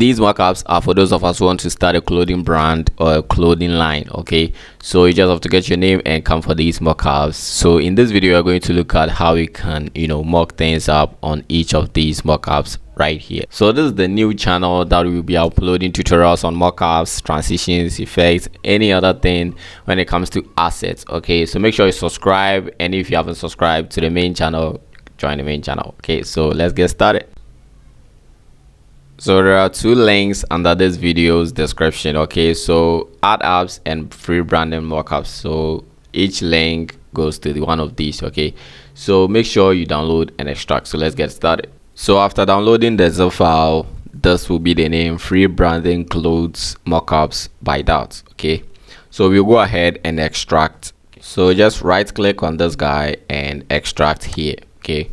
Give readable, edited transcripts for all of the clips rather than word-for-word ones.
These mockups are for those of us who want to start a clothing brand or a clothing line. Okay, so you just have to get your name and come for these mockups. So in this video, we're going to look at how we can mock things up on each of these mockups right here. So this is the new channel that will be uploading tutorials on mockups, transitions, effects, any other thing when it comes to assets. Okay, so make sure you subscribe, and if you haven't subscribed to the main channel, join the main channel. Okay, so let's get started. So there are two links under this video's description. Okay, so ad apps and free branding mockups. So each link goes to one of these. Okay, so make sure you download and extract. So let's get started. So after downloading the zip file, this will be the name: free branding clothes mockups by Dot. Okay, so we'll go ahead and extract. So just right click on this guy and extract here. Okay,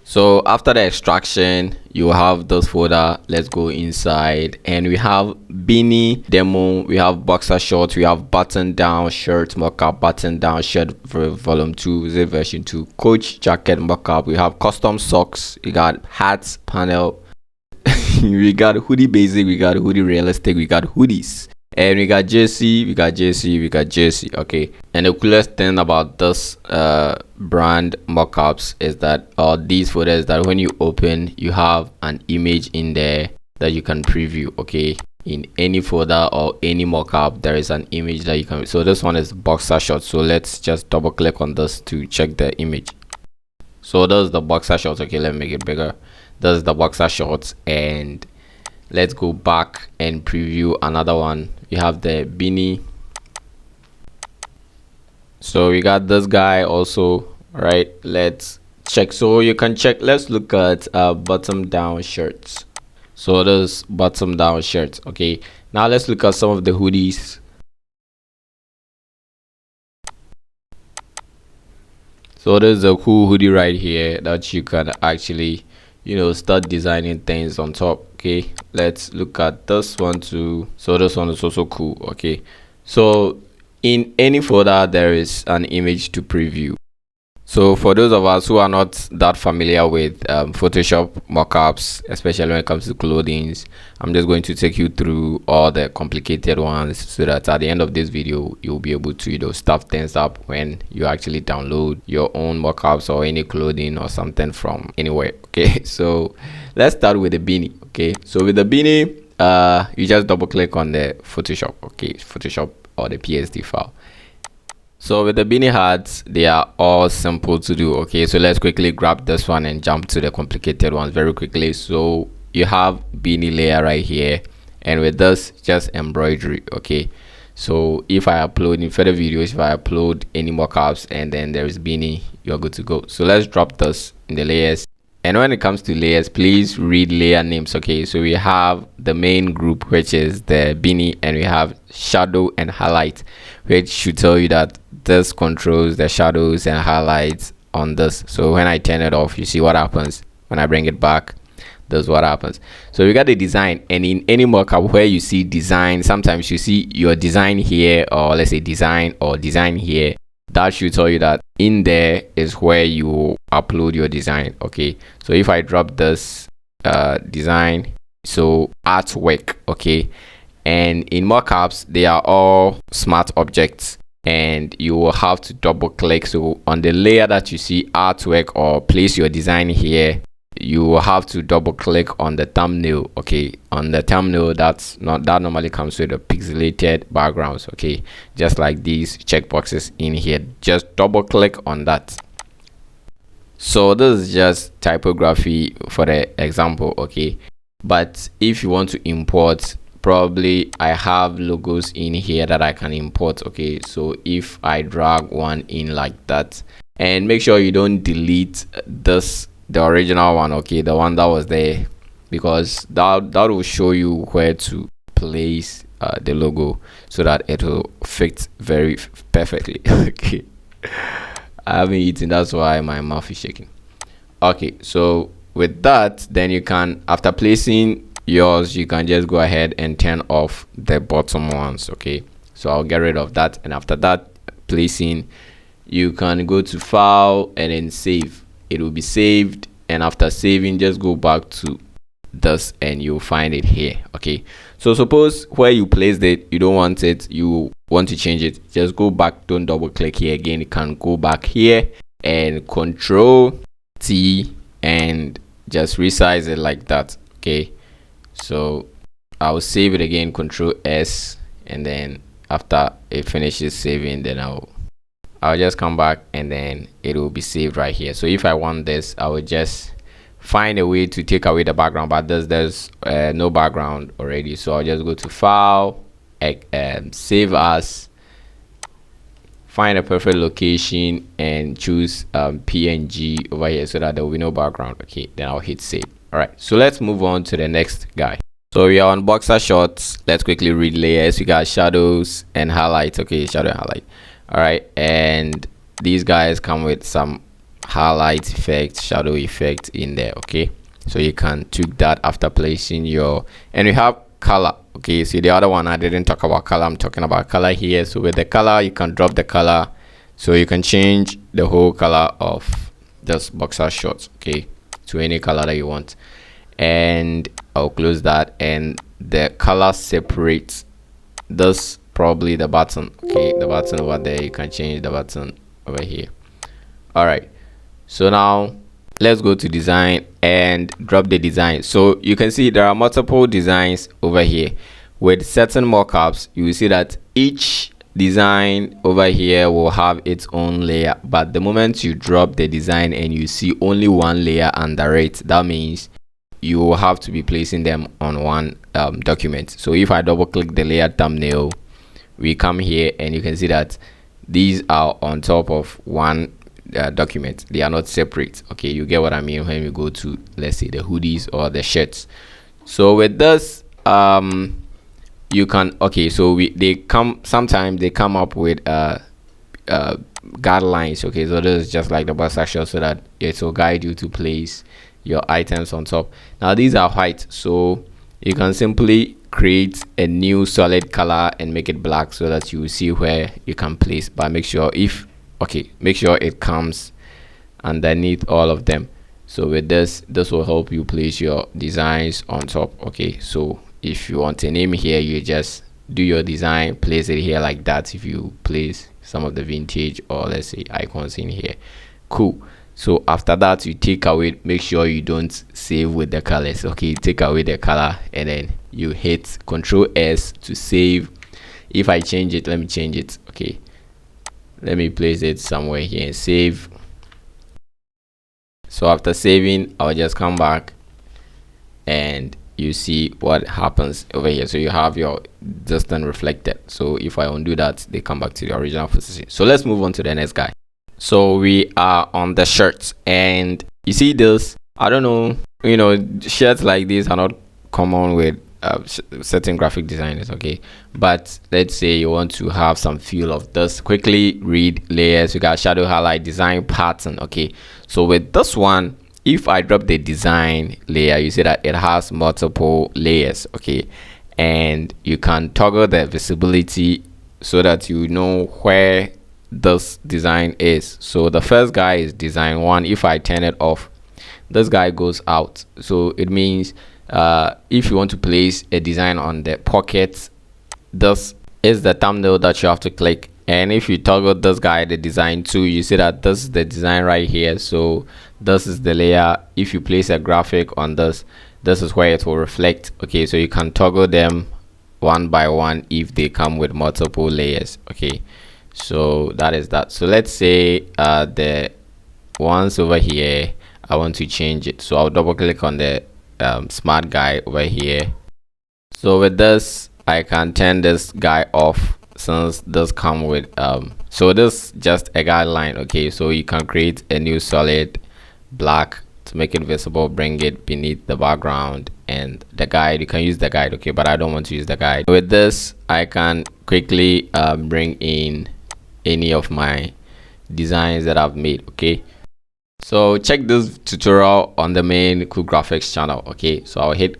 so after the extraction, you have this folder. Let's go inside, and we have beanie demo, we have boxer shorts, we have button down shirt mockup, button down shirt volume 2 zip version 2, coach jacket mockup, we have custom socks, we got hats panel, we got hoodie basic, we got hoodie realistic, we got hoodies, and we got jersey, we got jersey. Okay, and the coolest thing about this brand mockups is that these photos, that when you open, you have an image in there that you can preview. Okay, in any folder or any mockup, there is an image that you can. So this one is boxer shorts, so let's just double click on this to check the image. So this is the boxer shorts. Okay, let me make it bigger. This is the boxer shorts, and let's go back and preview another one. We have the beanie. So we got this guy also, right? Let's check. So you can check. Let's look at bottom down shirts. So this bottom down shirts. Okay, now let's look at some of the hoodies. So there's a cool hoodie right here that you can actually start designing things on top. Okay, let's look at this one too. So this one is also cool. Okay, so in any folder there is an image to preview. So for those of us who are not that familiar with Photoshop mockups, especially when it comes to clothing, I'm just going to take you through all the complicated ones, so that at the end of this video you'll be able to stuff things up when you actually download your own mockups or any clothing or something from anywhere. Okay, so let's start with the beanie. Okay, so with the beanie, you just double click on the Photoshop. Okay, Photoshop or the PSD file. So with the beanie hats, they are all simple to do. Okay, so let's quickly grab this one and jump to the complicated ones very quickly. So you have beanie layer right here, and with this, just embroidery. Okay, so if I upload in further videos, if I upload any mockups and then there is beanie, you're good to go. So let's drop this in the layers. And when it comes to layers, please read layer names. Okay, so we have the main group, which is the beanie, and we have shadow and highlight, which should tell you that this controls the shadows and highlights on this. So when I turn it off, you see what happens. When I bring it back, that's what happens. So we got the design, and in any mockup where you see design, sometimes you see your design here, or let's say design or design here. That should tell you that in there is where you upload your design. Okay, so if I drop this design, so artwork. Okay, and in mockups they are all smart objects, and you will have to double click. So on the layer that you see artwork or place your design here, you will have to double click on the thumbnail. Okay, on the thumbnail, that normally comes with a pixelated backgrounds. Okay, just like these checkboxes in here, just double click on that. So this is just typography for the example. Okay, but if you want to import, probably I have logos in here that I can import. Okay, so if I drag one in like that, and make sure you don't delete this, the original one. Okay, the one that was there, because that will show you where to place the logo so that it will fit very perfectly. Okay, I haven't eaten, that's why my mouth is shaking. Okay, so with that, then you can, after placing yours, you can just go ahead and turn off the bottom ones. Okay, so I'll get rid of that, and after that placing, you can go to file and then save. It will be saved, and after saving, just go back to this and you'll find it here. Okay, so suppose where you placed it, you don't want it, you want to change it, just go back, don't double click here again. You can go back here and Control T and just resize it like that. Okay, so I'll save it again, Control S, and then after it finishes saving, then I'll just come back and then it will be saved right here. So if I want this, I will just find a way to take away the background, but there's no background already, so I'll just go to File, Save As, find a perfect location and choose PNG over here so that there will be no background. Okay, then I'll hit save. All right, so let's move on to the next guy. So we are on boxer shorts. Let's quickly read layers. We got shadows and highlights. Okay, shadow and highlight. All right, and these guys come with some highlight effect, shadow effect in there. Okay, so you can tweak that after placing your, and we have color. Okay, so the other one I didn't talk about color, I'm talking about color here. So with the color, you can drop the color, so you can change the whole color of this boxer shorts, okay, to any color that you want. And I'll close that, and the color separates this, probably the button. Okay, the button over there, you can change the button over here. All right, so now let's go to design and drop the design. So you can see there are multiple designs over here. With certain mockups, you will see that each design over here will have its own layer, but the moment you drop the design and you see only one layer under it, that means you will have to be placing them on one document. So if I double click the layer thumbnail, we come here and you can see that these are on top of one document. They are not separate. Okay, you get what I mean when we go to, let's say, the hoodies or the shirts. So with this, you can, okay, so sometimes they come up with guidelines. Okay, so this is just like the boxer short, so that it will guide you to place your items on top. Now these are white, so you can simply create a new solid color and make it black so that you will see where you can place, but make sure it comes underneath all of them. So with this will help you place your designs on top. Okay, so if you want a name here, you just do your design, place it here like that. If you place some of the vintage or let's say icons in here, cool. So after that, you take away, make sure you don't save with the colors. Okay, take away the color and then you hit Control S to save. If I change it, let me change it. Okay, let me place it somewhere here and save. So after saving, I'll just come back and you see what happens over here. So you have your distance reflected. So if I undo that, they come back to the original position. So let's move on to the next guy. So we are on the shirts, and you see this, I don't know, you know, shirts like these are not common with certain graphic designers. Okay, but let's say you want to have some feel of this. Quickly read layers. You got shadow, highlight, design, pattern. Okay, so with this one, if I drop the design layer, you see that it has multiple layers. Okay, and you can toggle the visibility so that you know where this design is. So the first guy is design 1. If I turn it off, this guy goes out. So it means if you want to place a design on the pocket, this is the thumbnail that you have to click. And if you toggle this guy, the design 2, you see that this is the design right here. So this is the layer. If you place a graphic on this is where it will reflect. Okay, so you can toggle them one by one if they come with multiple layers. Okay, so that is that. So let's say the ones over here, I want to change it. So I'll double click on the smart guy over here. So with this, I can turn this guy off since this come with so this just a guideline. Okay, so you can create a new solid black to make it visible, bring it beneath the background, and the guide, you can use the guide. Okay, but I don't want to use the guide. With this, I can quickly bring in any of my designs that I've made. Okay, so check this tutorial on the main Cool Graphics channel. Okay, so I'll hit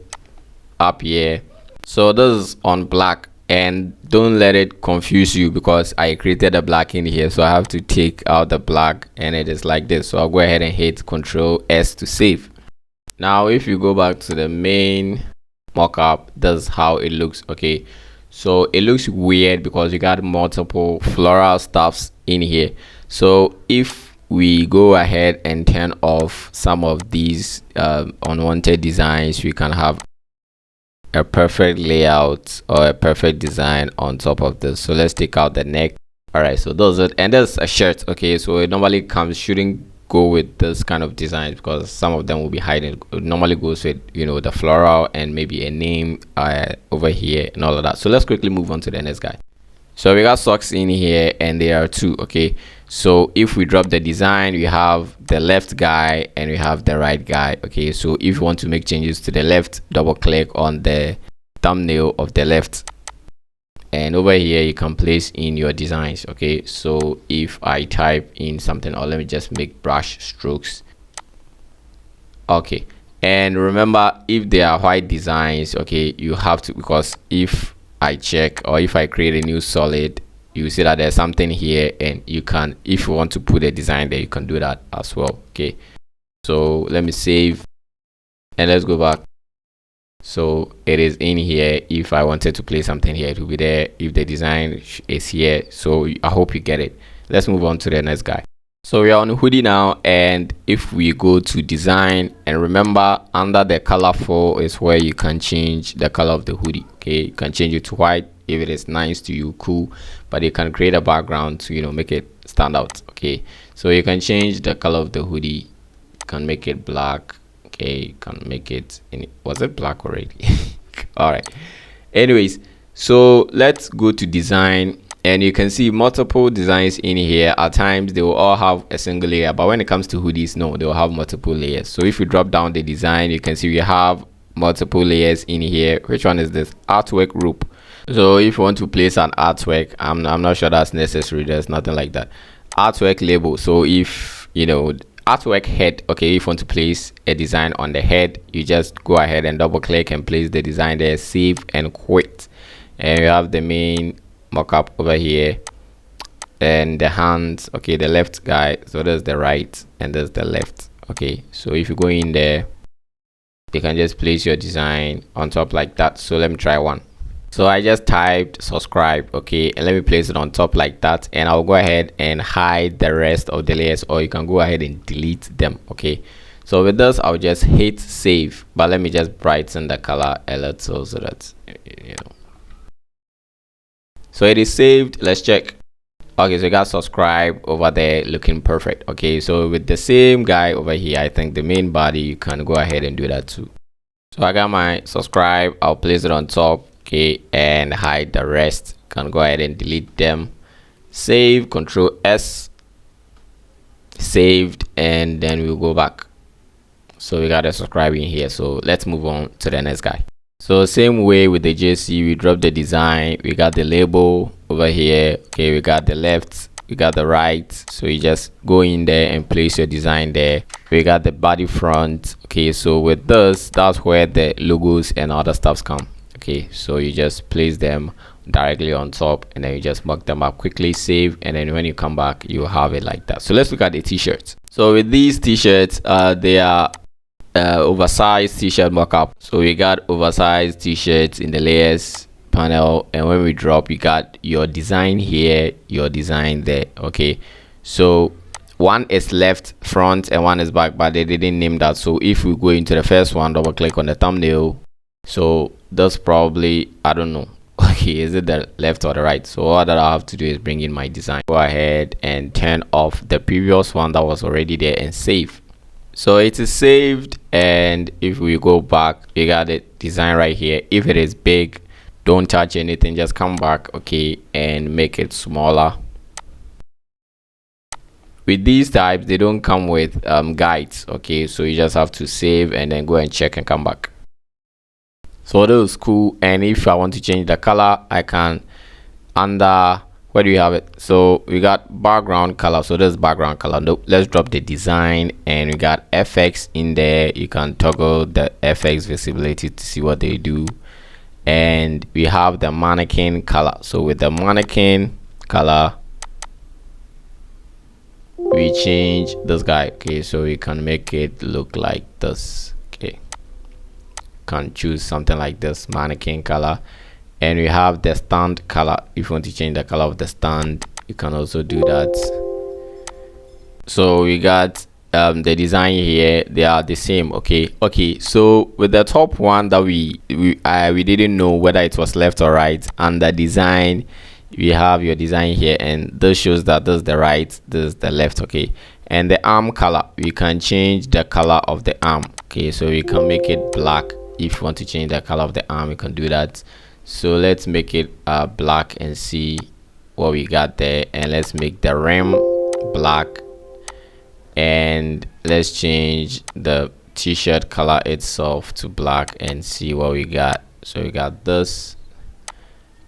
up here. So this is on black, and don't let it confuse you because I created a black in here, so I have to take out the black and it is like this. So I'll go ahead and hit Control S to save. Now if you go back to the main mockup, that's how it looks. Okay, so it looks weird because you got multiple floral stuffs in here. So if we go ahead and turn off some of these unwanted designs, we can have a perfect layout or a perfect design on top of this. So let's take out the neck. All right, so those are, and there's a shirt. Okay, so it normally comes, shouldn't go with this kind of designs because some of them will be hiding. It normally goes with, you know, the floral and maybe a name over here and all of that. So let's quickly move on to the next guy. So we got socks in here and there are two. Okay, so if we drop the design, we have the left guy and we have the right guy. Okay, so if you want to make changes to the left, double click on the thumbnail of the left, and over here you can place in your designs. Okay, so if I type in something, or let me just make brush strokes. Okay, and remember, if they are white designs, okay, you have to, because if I check or if I create a new solid, you see that there's something here, and you can, if you want to put a design there, you can do that as well. Okay, so let me save and let's go back. So it is in here. If I wanted to place something here, it will be there. If the design is here, so I hope you get it. Let's move on to the next guy. So we are on hoodie now, and if we go to design, and remember, under the colorful is where you can change the color of the hoodie. Okay, you can change it to white if it is nice to you, cool, but you can create a background to, you know, make it stand out. Okay, so you can change the color of the hoodie. You can make it black. Okay, you can make it in, was it black already? All right, anyways, so let's go to design, and you can see multiple designs in here. At times they will all have a single layer, but when it comes to hoodies, no, they will have multiple layers. So if you drop down the design, you can see we have multiple layers in here. Which one is this? Artwork group. So if you want to place an artwork, I'm not sure that's necessary. There's nothing like that. Artwork label. So if you know, artwork head. Okay, if you want to place a design on the head, you just go ahead and double click and place the design there, save and quit. And you have the main mockup over here, and the hands. Okay, the left guy, so there's the right and there's the left. Okay, so if you go in there, you can just place your design on top like that. So let me try one. So I just typed subscribe. Okay, and let me place it on top like that, and I'll go ahead and hide the rest of the layers, or you can go ahead and delete them. Okay, so with this, I'll just hit save, but let me just brighten the color a little so that, you know, so it is saved. Let's check. Okay, so you got subscribe over there, looking perfect. Okay, so with the same guy over here, I think the main body, you can go ahead and do that too. So I got my subscribe, I'll place it on top. Okay, and hide the rest. Can go ahead and delete them. Save, Control S, saved, and then we'll go back. So we got a subscribe in here. So let's move on to the next guy. So same way with the JC, we drop the design, we got the label over here. Okay, we got the left, we got the right, so you just go in there and place your design there. We got the body front. Okay, so with this, that's where the logos and other stuffs come. Okay, so you just place them directly on top, and then you just mock them up quickly, save, and then when you come back, you have it like that. So let's look at the t-shirts. So with these t-shirts, they are oversized t-shirt mockup. So we got oversized t-shirts in the layers panel, and when we drop, you got your design here, your design there. Okay, so one is left front and one is back, but they didn't name that. So if we go into the first one, double click on the thumbnail, so that's probably, I don't know, okay, is it the left or the right? So all that I have to do is bring in my design, go ahead and turn off the previous one that was already there and save. So it is saved, and if we go back, you got the design right here. If it is big, don't touch anything, just come back, okay, and make it smaller. With these types, they don't come with guides. Okay, so you just have to save and then go and check and come back. So that was cool. And if I want to change the color, I can, under, where do you have it? So we got background color. So this background color. Nope. Let's drop the design, and we got FX in there. You can toggle the FX visibility to see what they do. And we have the mannequin color. So with the mannequin color, we change this guy. Okay, so we can make it look like this. Okay, can choose something like this mannequin color. And we have the stand color. If you want to change the color of the stand, you can also do that. So we got the design here, they are the same. Okay, so with the top one that we didn't know whether it was left or right, and the design, we have your design here, and this shows that this is the right, this is the left. Okay, and the arm color, we can change the color of the arm. Okay, so we can make it black. If you want to change the color of the arm, you can do that. So let's make it black and see what we got there. And let's make the rim black, and let's change the t-shirt color itself to black and see what we got. So we got this,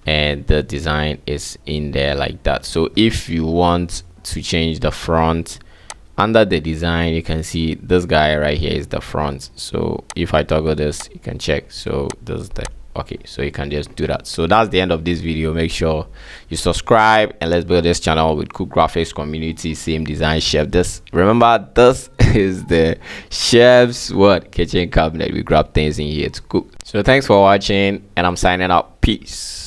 and the design is in there like that. So if you want to change the front, under the design, you can see this guy right here is the front. So if I toggle this, you can check. So this is the okay, so you can just do that. So that's the end of this video. Make sure you subscribe, and let's build this channel with cool graphics community, same design chef. This, remember, this is the chef's kitchen cabinet. We grab things in here to cook. So thanks for watching, and I'm signing out. Peace.